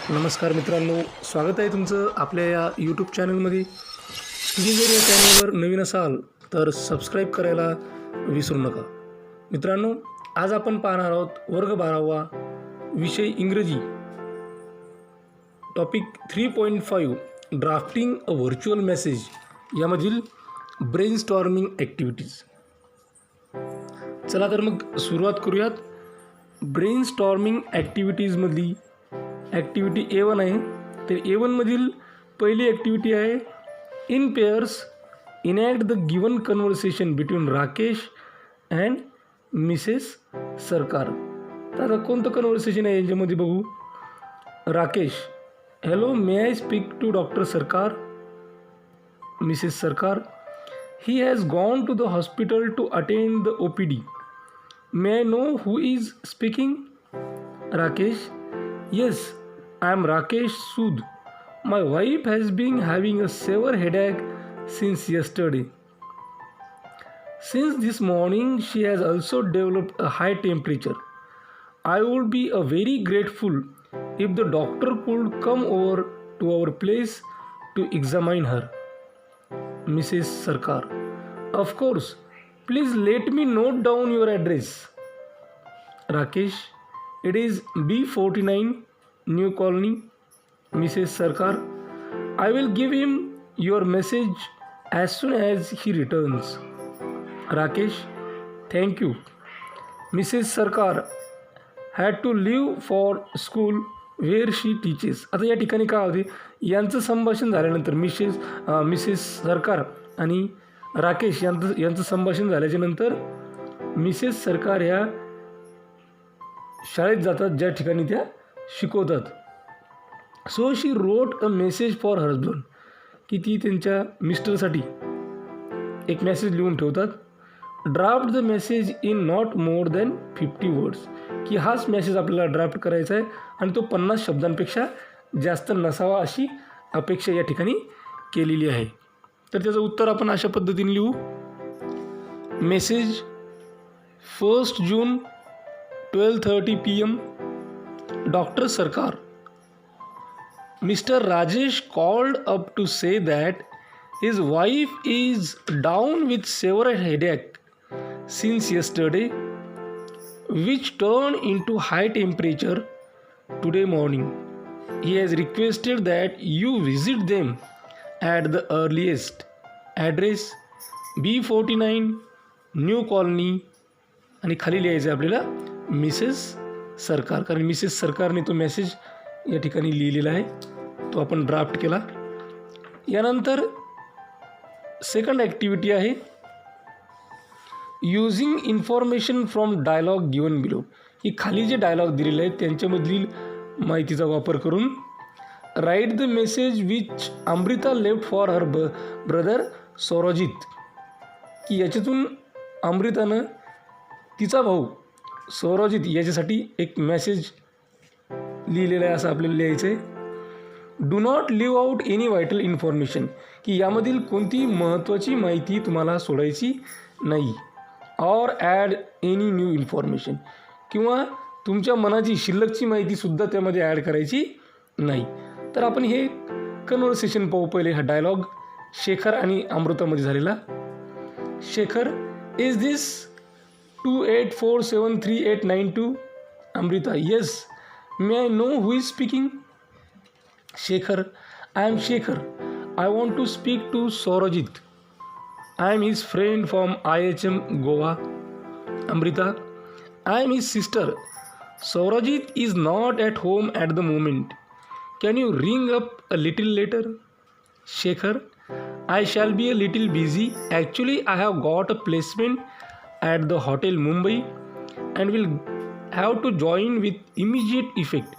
नमस्कार मित्रांनो, स्वागत आहे तुमचं आपल्या या यूट्यूब चॅनलमध्ये. तुम्ही जर या चॅनलवर नवीन असाल तर सबस्क्राईब करायला विसरू नका. मित्रांनो, आज आपण पाहणार आहोत वर्ग 12वा विषय इंग्रजी, topic 3.5 drafting a virtual message यामधील ब्रेनस्टॉर्मिंग ॲक्टिव्हिटीज. चला तर मग सुरुवात करूयात. ब्रेनस्टॉर्मिंग ॲक्टिव्हिटीजमधली ॲक्टिव्हिटी A1 आहे. तर A1मधील पहिली ॲक्टिव्हिटी आहे in pairs enact the given conversation between Rakesh and Mrs Sarkar. तर आता कोणतं कन्व्हर्सेशन आहे यांच्यामध्ये बघू. Rakesh: hello, may I speak to doctor Sarkar. Mrs Sarkar: he has gone to the hospital to attend the OPD. May I know who is speaking. Rakesh: Yes, I am Rakesh Sood. My wife has been having a severe headache since yesterday. Since this morning, she has also developed a high temperature. I would be very grateful if the doctor could come over to our place to examine her. Mrs. Sarkar: Of course. Please let me note down your address. Rakesh: It is B49 New Colony. Mrs. Sarkar: I will give him your message as soon as he returns. Rakesh: Thank you. Mrs. Sarkar had to leave for school where she teaches. आता या ठिकाणी काय होते, यांचं संभाषण झाल्यानंतर Mrs सरकार आणि राकेश यांचं संभाषण झाल्याच्या नंतर मिसेस सरकार ह्या शाळेत जातात ज्या ठिकाणी त्या शिकवतात. So she wrote a message for her husband, की ती त्यांच्या मिस्टरसाठी एक मेसेज लिहून ठेवतात. Draft the message in not more than 50 words, की हाच मेसेज आपल्याला ड्राफ्ट करायचा आहे आणि तो 50 शब्दांपेक्षा जास्त नसावा अशी अपेक्षा या ठिकाणी केलेली आहे. तर त्याचं उत्तर आपण अशा पद्धतीने लिहू. Message 1 June 12:30 PM. Dr. Sarkar: Mr. Rajesh called up to say that his wife is down with severe headache since yesterday, which turned into high temperature today morning. He has requested that you visit them at the earliest. Address B49 New Colony. आणि खाली लिहायचं आहे आपल्याला Mrs सरकार, कारण Mrs सरकारने तो message या ठिकाणी लिहिलेला आहे, तो आपण ड्राफ्ट केला. यानंतर सेकंड ॲक्टिव्हिटी आहे using information from dialogue given below, की खाली जे डायलॉग दिलेले आहेत त्यांच्यामधील माहितीचा वापर करून write the message which Amrita left for her brother Saurjit, की याच्यातून अमृतानं तिचा भाऊ सौरजित याच्यासाठी एक मेसेज लिहिलेला आहे असं आपल्याला लिहायचं आहे. Do not leave out any vital information, की यामधील कोणती महत्त्वाची माहिती तुम्हाला सोडायची नाही. Or add any new information, किंवा तुमच्या मनाची शिल्लकची माहितीसुद्धा त्यामध्ये ॲड करायची नाही. तर आपण हे कन्व्हर्सेशन पाहू. पहिले हा डायलॉग शेखर आणि अमृतामध्ये झालेला. Shekhar: is this 28473892. Amrita: Yes. May I know who is speaking? Shekhar: I am Shekhar. I want to speak to Saurajit. I am his friend from IHM Goa. Amrita: I am his sister. Saurajit is not at home at the moment. Can you ring up a little later? Shekhar: I shall be a little busy. Actually, I have got a placement at the Hotel Mumbai and will have to join with immediate effect.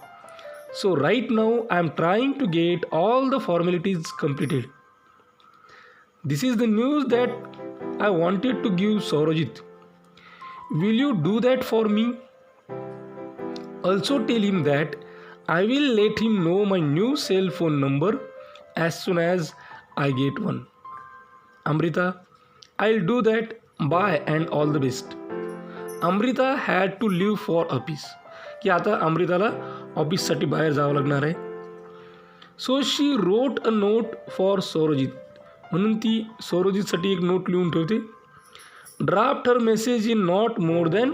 So right now I am trying to get all the formalities completed. This is the news that I wanted to give Saurajit. Will you do that for me? Also tell him that I will let him know my new cell phone number as soon as I get one. Amrita: I'll do that. Bye and all the best. Amrita had to leave for office, की आता अमृताला ऑफिससाठी बाहेर जावं लागणार आहे. So she wrote a note for Saurjit. म्हणून ती सौरजितसाठी एक नोट लिहून ठेवते. Draft her message in not more than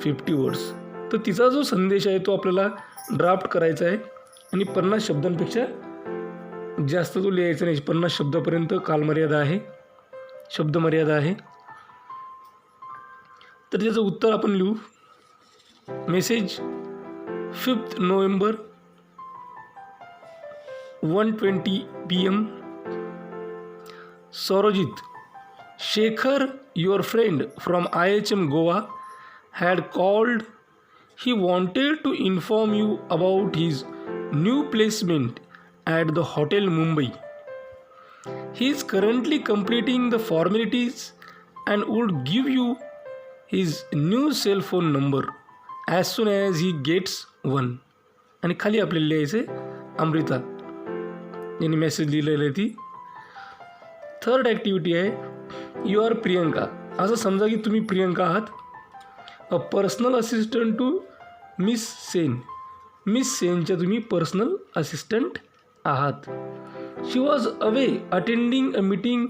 50 words. तर तिचा जो संदेश आहे तो आपल्याला ड्राफ्ट करायचा आहे आणि 50 शब्दांपेक्षा जास्त तो लिहायचा नाही. 50 शब्दापर्यंत कालमर्यादा आहे, शब्दमर्यादा आहे. तर त्याचं उत्तर आपण लिहू. Message 5 November 1:20 PM. Saurajit, Shekhar, your friend from IHM Goa, had called. He wanted to inform you about his new placement at the Hotel Mumbai. He is currently completing the formalities and would give you his new cell phone number as soon as he gets one. आणि खाली आपल्याला लिहायचं आहे अमृता यांनी message लिहिलेलं आहे ती. Third activity आहे यू आर प्रियंका. असं समजा की तुम्ही प्रियंका आहात, a personal assistant to miss Sen. Miss सेनच्या तुम्ही पर्सनल असिस्टंट आहात. She was away attending a meeting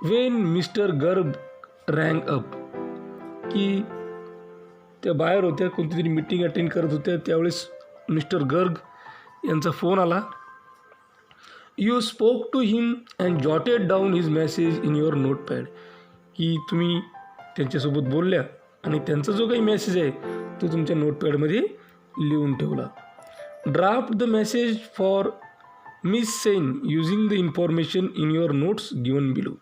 when mister Garg rang up. की त्या बाहेर होत्या, कोणती तरी मीटिंग अटेंड करत होत्या, त्यावेळेस मिस्टर गर्ग यांचा फोन आला. You spoke to him and jotted down his message in your notepad. की तुम्ही त्यांच्यासोबत बोलल्या आणि त्यांचा जो काही मेसेज आहे तो तुमच्या नोटपॅडमध्ये लिहून ठेवला. Draft the message for miss Sen using the information in your notes given below.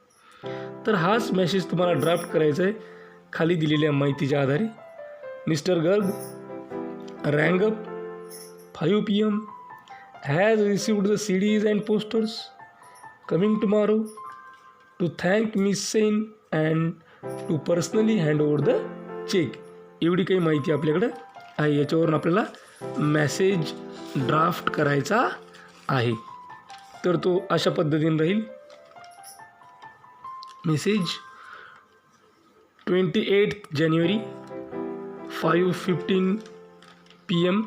तर हाच मेसेज तुम्हाला ड्राफ्ट करायचा आहे खाली दिलेल्या माहितीच्या आधारे. Mister Garg rang up 5 PM, has received the CDs and posters, coming tomorrow to thank Miss Sen and to personally hand over the check. एवढी काही माहिती आपल्याकडे आहे. याच्यावरून आपल्याला मेसेज ड्राफ्ट करायचा आहे. तर तो अशा पद्धतीने राहील. Message 28 January 5:15 PM.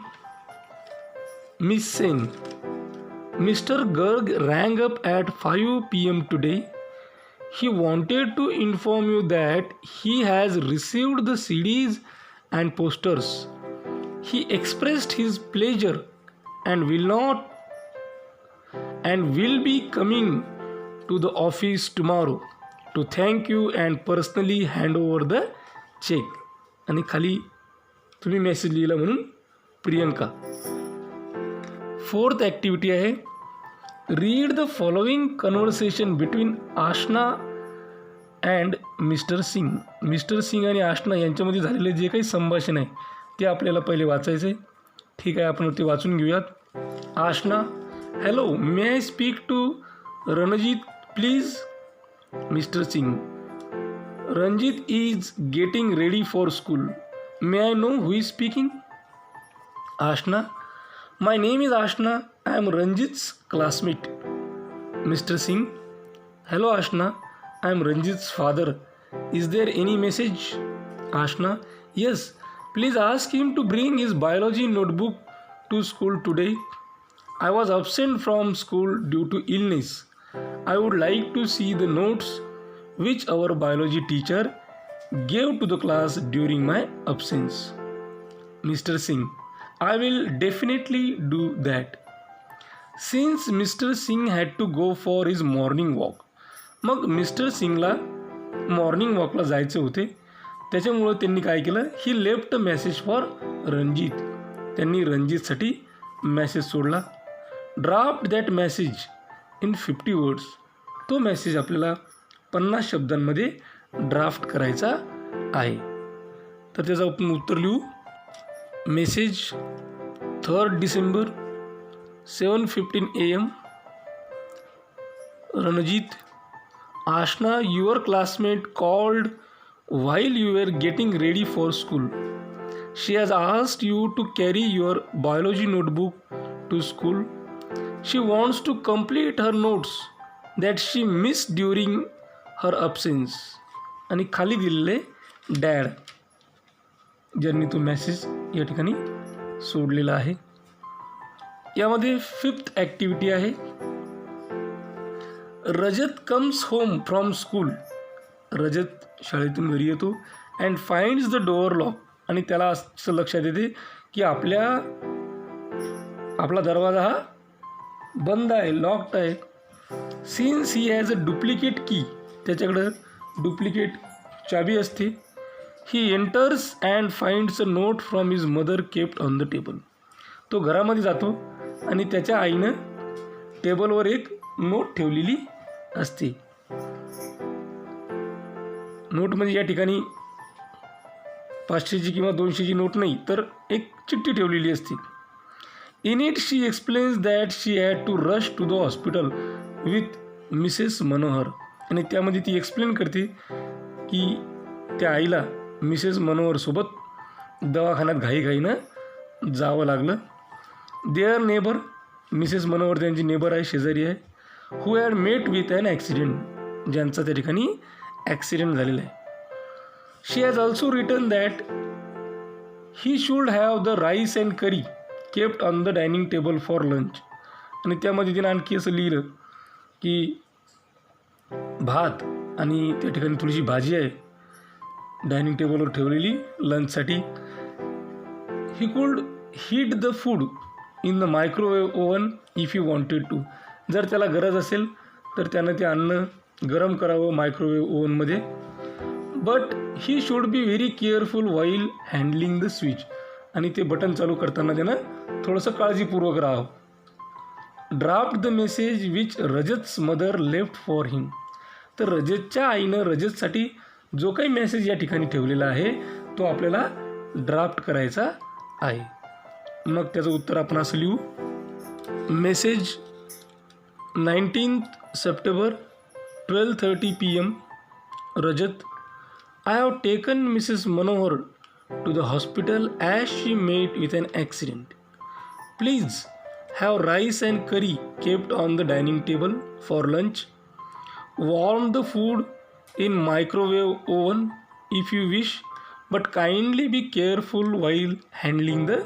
Miss Sen, Mr. Garg rang up at 5 PM today. He wanted to inform you that he has received the CDs and posters. He expressed his pleasure and will be coming to the office tomorrow to thank you and personally hand over the check. आणि खाली तुम्ही message लिहिला म्हणून Priyanka. Fourth activity आहे read the following conversation between Aashna and mister Singh. Mister Singh आणि आशना यांच्यामध्ये झालेले जे काही संभाषण आहे ते आपल्याला पहिले वाचायचं आहे. ठीक आहे, आपण ते वाचून घेऊयात. Aashna, hello, may I speak to Ranjit please. Mister Singh, Ranjit is getting ready for school. May I know who is speaking. Aashna, my name is Ashna. I am Ranjit's classmate. Mr. Singh, hello Ashna. I am Ranjit's father. Is there any message? Ashna, yes. Please ask him to bring his biology notebook to school today. I was absent from school due to illness. I would like to see the notes which our biology teacher gave to the class during my absence. Mr. Singh, I will definitely do that. Since Mr. Singh had to go for his morning walk. मग mister सिंगला morning वॉकला जायचे होते, त्याच्यामुळं त्यांनी काय केलं, ही left message for Ranjit. त्यांनी रणजितसाठी message सोडला. Draft that message in 50 words. तो मेसेज आपल्याला 50 शब्दांमध्ये ड्राफ्ट करायचा आहे. तर त्याचं आपण उत्तर लिहू. Message 3rd December 7:15 AM. Ranjit, Ashna, your classmate called while you were getting ready for school. She has asked you to carry your biology notebook to school. She wants to complete her notes that she missed during her absence. आणि खाली दिलेले dad ज्यांनी तो message या ठिकाणी सोडलेला आहे. यामध्ये 5th ॲक्टिव्हिटी आहे रजत कम्स होम फ्रॉम स्कूल. रजत शाळेतून घरी येतो and finds the door lock. आणि त्याला असं लक्षात येते की आपला दरवाजा हा बंद आहे, लॉक्ड आहे. Since he has a duplicate की, त्याच्याकडं डुप्लिकेट चाबी असते. He enters and finds a note from his mother kept on the table. तो घरामध्ये जातो आणि त्याच्या आईनं टेबलवर एक नोट ठेवलेली असते. नोट म्हणजे या ठिकाणी 500ची किंवा 200ची नोट नाही, तर एक चिठ्ठी ठेवलेली असते. In it she explains that she had to rush to the hospital with missus Manohar. आणि त्यामध्ये ती एक्सप्लेन करते की त्या आईला मिसेस मनोहरसोबत दवाखान्यात घाईघाईनं जावं लागलं. देअर नेबर, मिसेस मनोहर त्यांची नेबर आहे, शेजारी आहे. Who had met with an accident, ज्यांचा त्या ठिकाणी ॲक्सिडेंट झालेला आहे. She has also written that he should have the rice and curry kept on the dining table for lunch. आणि त्यामध्ये तिने आणखी असं लिहिलं की भात आणि त्या ठिकाणी थोडीशी भाजी आहे डायनिंग टेबलवर ठेवलेली लंचसाठी. He could heat the food in the microwave oven if you wanted to. जर त्याला गरज असेल तर त्यानं ते अन्न गरम करावं मायक्रोवेव्ह ओव्हनमध्ये. But he should be very careful while handling the switch. आणि ते बटन चालू करताना त्यानं थोडंसं काळजीपूर्वक राहावं. Draft the message which Rajat's mother left for him. तर रजतच्या आईनं रजतसाठी जो काही मेसेज या ठिकाणी ठेवलेला आहे तो आपल्याला ड्राफ्ट करायचा आहे. मग त्याचं उत्तर आपण असं लिहू. Message 19th September 12:30 PM. Rajat, I have taken Mrs. Manohar to the hospital as she met with an accident. Please have rice and curry kept on the dining table for lunch. Warm the food in microwave oven if you wish, but kindly be careful while handling the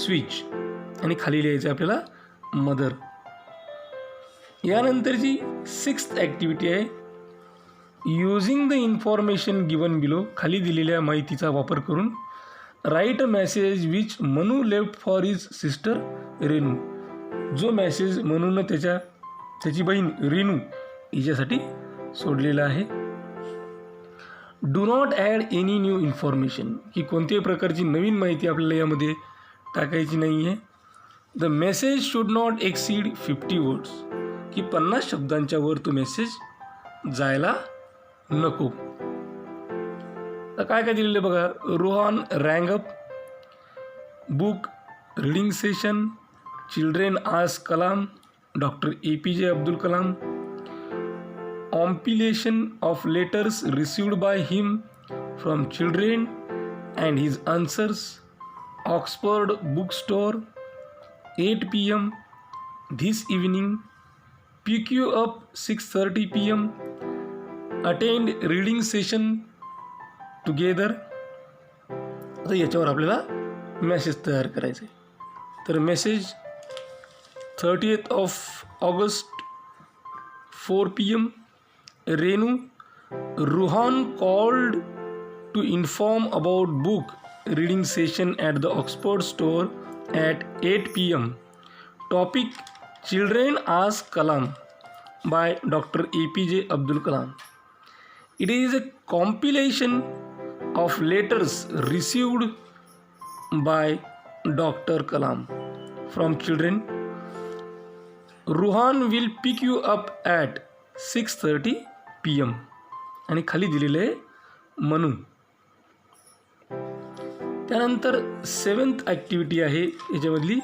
switch. आणि खाली लिहायचं आपल्याला mother. यानंतरची 6th activity आहे using the information given below. खाली दिलेल्या माहितीचा वापर करून write a message which Manu left for his sister Renu. जो मेसेज मनूनं त्याची बहीण रेनू हिच्यासाठी सोडलेला आहे. Do not add any new information, की कोणत्याही प्रकारची नवीन माहिती आपल्याला यामध्ये टाकायची नाही आहे. The message should not exceed 50 words, की 50 शब्दांच्या वर तो मेसेज जायला नको. तर काय काय दिलेलं बघा. Rohan rang up, book reading session, children आज Kalam, doctor APJ Abdul Kalam, compilation of letters received by him from children and his answers, Oxford bookstore, 8 PM this evening, pick you up 6:30 PM, attend reading session together. आता याच्यावर आपल्याला message तयार करायचा आहे. तर message 30th of August 4 PM. Renu, Ruhan called to inform about book reading session at the Oxford store at 8 PM. Topic: Children Ask Kalam by Dr. APJ Abdul Kalam. It is a compilation of letters received by Dr. Kalam from children. Ruhan will pick you up at 6:30 PM. आणि खाली दिलेले मनू. त्यानंतर 7th activity आहे याच्यामधली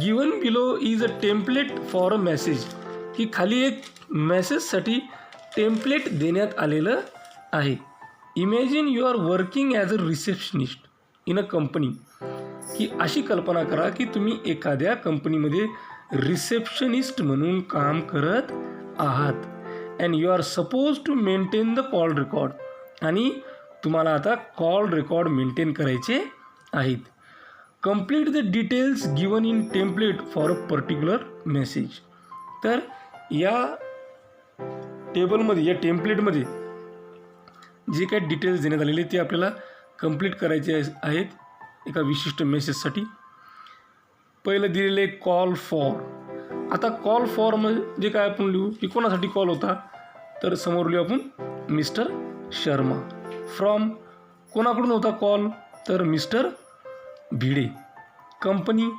given below is a template for a message, की खाली एक मेसेजसाठी टेम्पलेट देण्यात आलेलं आहे. Imagine you are working as a receptionist in a company, की अशी कल्पना करा की तुम्ही एखाद्या कंपनीमध्ये रिसेप्शनिस्ट म्हणून काम करत आहात. And you are suppose to maintain the call record, आणि तुम्हाला आता कॉल रेकॉर्ड मेंटेन करायचे आहेत. Complete the details given in template for a particular message. तर या टेबलमध्ये या टेम्पलेटमध्ये जे काही डिटेल्स देण्यात आलेले ते आपल्याला कंप्लीट करायचे आहेत एका विशिष्ट मेसेजसाठी. पहिलं दिलेले कॉल फॉर. आता कॉल फॉर म्हणजे काय आपण लिहू की कोणासाठी कॉल होता, तर समोर लिहू आपण मिस्टर शर्मा. फ्रॉम कोणाकडून होता कॉल, तर मिस्टर भिडे. कंपनी,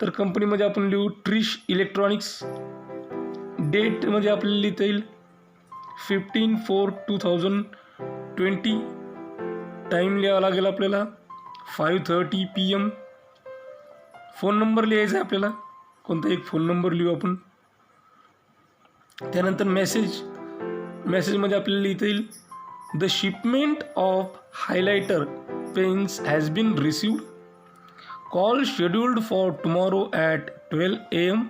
तर कंपनीमध्ये आपण लिहू ट्रिश इलेक्ट्रॉनिक्स. डेटमध्ये आपल्याला लिहिता येईल 15/4/2020. टाईम लिहावा लागेल आपल्याला 5:30 PM. फोन नंबर लिहायचा आहे आपल्याला, कोणता एक फोन नंबर लिहू आपण. त्यानंतर मेसेजमध्ये आपल्याला लिहिता येईल the shipment of highlighter pens has been received. Call scheduled for tomorrow at 12 AM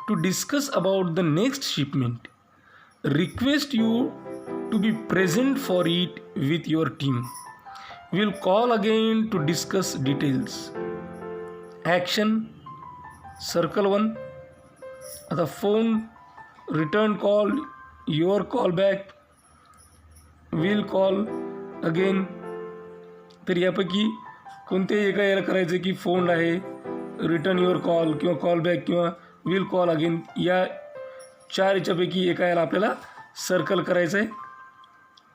to discuss about the next shipment. Request you to be present for it with your team. We'll call again to discuss details. Action, circle 1. आता phone, return call, your call back, will call again. तर यापैकी कोणत्याही एका याला करायचं की phone आहे, return your call किंवा कॉल बॅक किंवा विल कॉल अगेन, या 4 याच्यापैकी एका याला आपल्याला सर्कल करायचं आहे.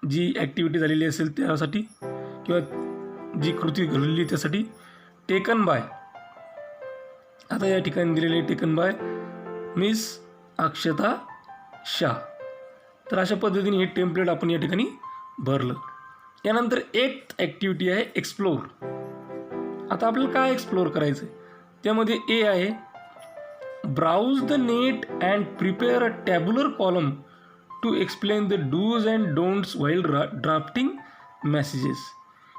जी ॲक्टिव्हिटी झालेली असेल त्यासाठी किंवा जी कृती घडलेली त्यासाठी. Taken by. आता या ठिकाणी दिलेले टेकन बाय मिस अक्षता शाह. तर अशा पद्धतीने हे टेम्पलेट आपण या ठिकाणी भरलं. यानंतर एक ॲक्टिव्हिटी आहे एक्सप्लोर. आता आपल्याला काय एक्सप्लोर करायचं आहे, त्यामध्ये ए आहे browse the net and prepare a tabular column to explain the dos and don'ts while drafting messages.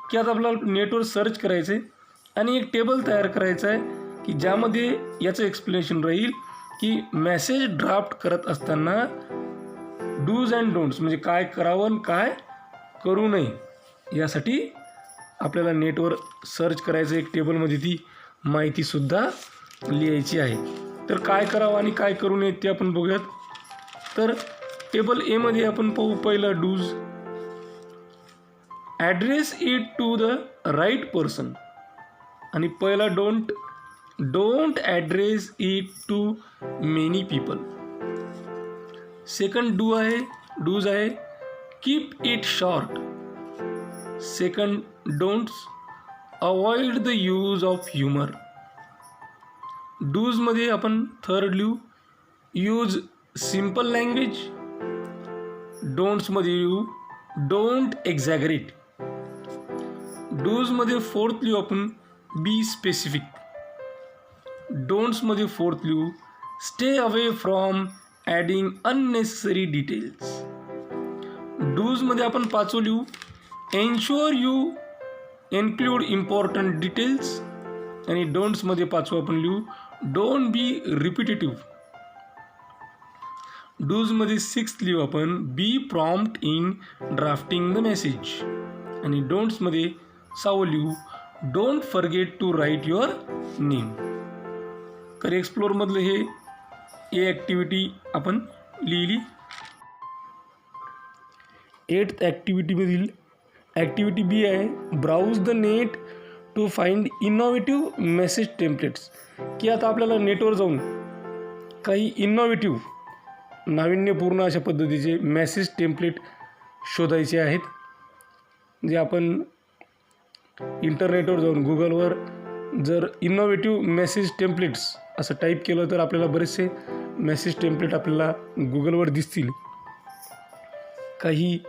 की आता आपल्याला नेटवर सर्च करायचं आहे आणि एक टेबल तयार करायचं आहे की ज्यामध्ये याचं एक्सप्लेनेशन राहील की मेसेज ड्राफ्ट करत असताना डूज अँड डोंट्स म्हणजे काय करावं आणि काय करू नये, यासाठी आपल्याला नेटवर सर्च करायचं. एक टेबलमध्ये ती माहितीसुद्धा लिहायची आहे. तर काय करावं आणि काय करू नये ते आपण बघूयात. तर टेबल एमध्ये आपण पाहू पहिलं dos. Address it to the right person. आणि पहिला don't address it to many people. Second dos आहे keep it short. Second don'ts avoid the use of humour. डूजमध्ये आपण थर्ड लिहू यूज सिम्पल लँग्वेज. डोंट्समध्ये लिहू डोंट एक्झॅगरेट. डूजमध्ये फोर्थ लिहू आपण be specific. डोंट्समध्ये फोर्थ लिहू stay away from adding unnecessary details. डूजमध्ये आपण पाचवं लिहू ensure you include important details. आणि डोंट्समध्ये पाचवं आपण लिहू डोंट बी रिपिटेटिव्ह. डूजमध्ये सिक्स्थ लिहू आपण be prompt in drafting the message. आणि डोंट्समध्ये सहावं लिहू don't forget to write your name. तर एक्सप्लोरमधलं हे ए ॲक्टिव्हिटी आपण लिहिली. 8th ॲक्टिव्हिटीमधील ॲक्टिव्हिटी बी आहे browse the net to find innovative message templates. की आता आपल्याला नेटवर जाऊन काही इनोव्हेटिव्ह नाविन्यपूर्ण अशा पद्धतीचे मेसेज टेम्पलेट शोधायचे आहेत. जे आपण इंटरनेटवर जाऊन गुगलवर जर इनोव्हेटिव्ह मेसेज टेम्पलेट्स असं टाईप केलं तर आपल्याला बरेचसे मेसेज टेम्पलेट आपल्याला गुगलवर दिसतील. काही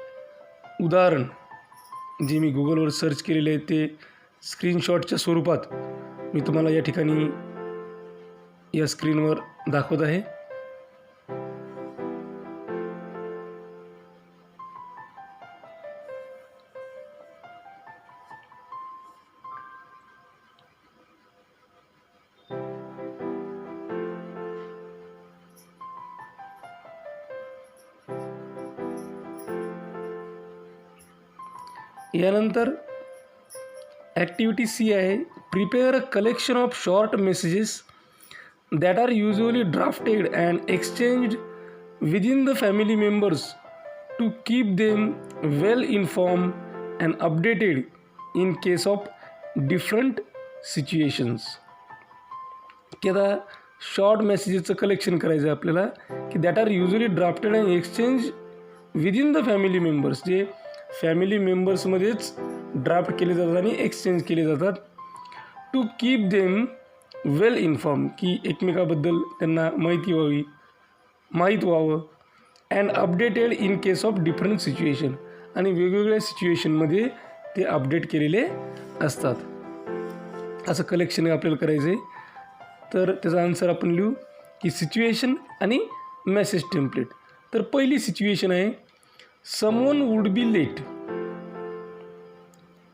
उदाहरण जे मी गुगलवर सर्च केलेले आहे ते स्क्रीनशॉटच्या स्वरूपात मी तुम्हाला या ठिकाणी या स्क्रीनवर दाखवत आहे. यानंतर ॲक्टिव्हिटी सी आहे prepare a collection of short messages that are usually drafted and exchanged within the family members to keep them well informed and updated in case of different situations. की आता शॉर्ट मेसेजेसचं कलेक्शन करायचं आहे आपल्याला की that are usually drafted and exchange within the family members, जे family मेंबर्समध्येच draft केले जातात आणि एक्सचेंज केले जातात. To keep them well inform, की एकमेकाबद्दल त्यांना माहीत व्हावं. And updated in case of different situation, आणि वेगवेगळ्या सिच्युएशनमध्ये ते अपडेट केलेले असतात. असं कलेक्शन आपल्याला करायचं आहे. तर त्याचा आन्सर आपण लिहू की सिच्युएशन आणि मेसेज टेम्पलेट. तर पहिली सिच्युएशन आहे समवन वुड बी लेट.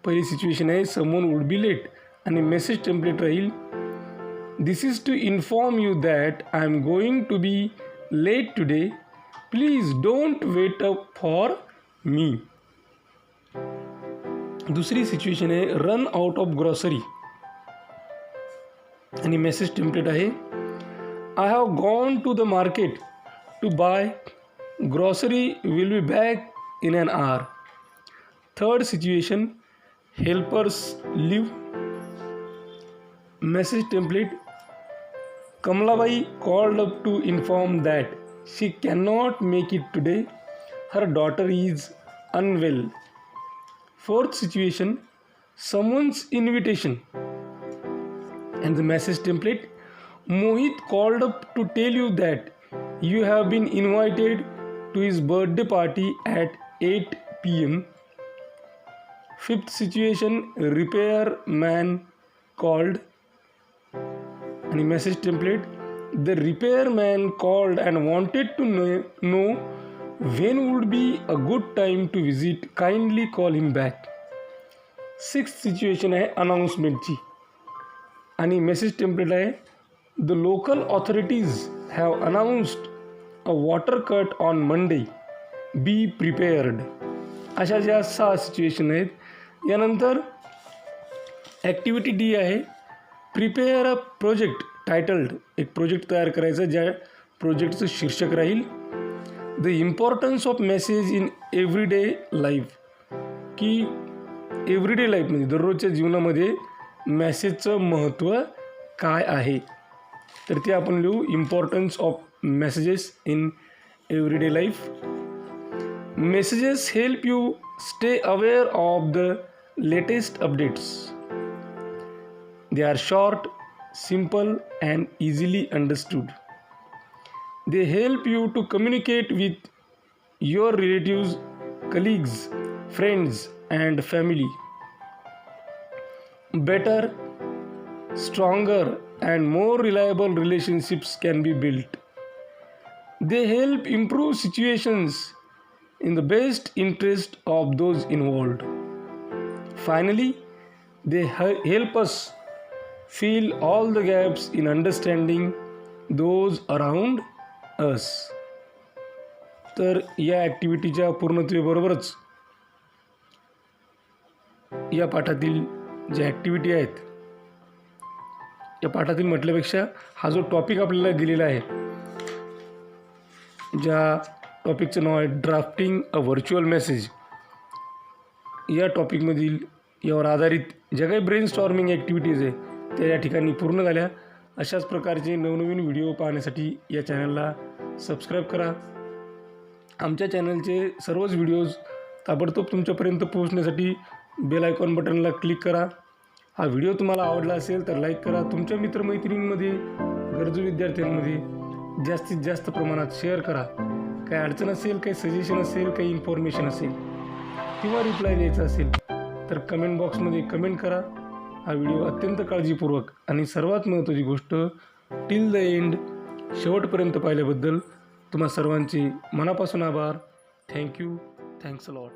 पहिली सिच्युएशन आहे समवन वुड बी लेट आणि मेसेज टेम्पलेट राहील this is to inform you that I am going to be late today, please don't wait up for me. दुसरी situation आहे run out of grocery आणि message template आहे I have gone to the market to buy grocery, will be back in an hour. Third situation helpers leave. Message template Kamlabai called up to inform that she cannot make it today, her daughter is unwell. Fourth situation someone's invitation and the message template Mohit called up to tell you that you have been invited to his birthday party at 8 p.m. Fifth situation repairman called and message template the repairman called and wanted to know when would be a good time to visit, kindly call him back. Sixth situation आहे अनाउन्समेंटची आणि message template आहे the local authorities have announced a water cut on Monday, B prepared. अशा ज्या 6 situation आहेत. यानंतर activity D आहे prepare a project टायटल्ड. एक project तयार करायचा ज्या प्रोजेक्टचं शीर्षक राहील the importance of message in everyday life, की एव्हरीडे लाईफमध्ये दररोजच्या जीवनामध्ये मेसेजचं महत्त्व काय आहे. तर ते आपण लिहू importance of messages in everyday life. Messages help you stay aware of the latest updates. They are short, simple and easily understood. They help you to communicate with your relatives, colleagues, friends and family. Better, stronger and more reliable relationships can be built. They help improve situations in the best interest of those involved. Finally, they help us fill all the gaps in understanding those around us. तर या ॲक्टिव्हिटीच्या पूर्णत्वेबरोबरच या पाठातील ज्या activity आहेत या पाठातील म्हटल्यापेक्षा हा जो टॉपिक आपल्याला दिलेला आहे ज्या टॉपिकचं नाव आहे ड्राफ्टिंग अ व्हर्च्युअल मेसेज, या टॉपिकमधील यावर आधारित ज्या काही ब्रेनस्टॉर्मिंग ॲक्टिव्हिटीज आहे त्या या ठिकाणी पूर्ण झाल्या. अशाच प्रकारचे नवनवीन व्हिडिओ पाहण्यासाठी या चॅनलला सबस्क्राईब करा. आमच्या चॅनलचे सर्वच व्हिडिओज ताबडतोब तुमच्यापर्यंत पोहोचण्यासाठी बेल आयकॉन बटनला क्लिक करा. हा व्हिडिओ तुम्हाला आवडला असेल तर लाईक करा. तुमच्या मित्रमैत्रिणींमध्ये गरजू विद्यार्थ्यांमध्ये जास्तीत जास्त प्रमाणात शेअर करा. काही अडचण असेल, काही सजेशन असेल, काही इन्फॉर्मेशन असेल किंवा रिप्लाय द्यायचा असेल तर कमेंट बॉक्समध्ये कमेंट करा. हा व्हिडिओ अत्यंत काळजीपूर्वक आणि सर्वात महत्त्वाची गोष्ट टिल द एंड शेवटपर्यंत पाहिल्याबद्दल तुम्हा सर्वांचे मनापासून आभार. थँक्यू. Thanks a lot.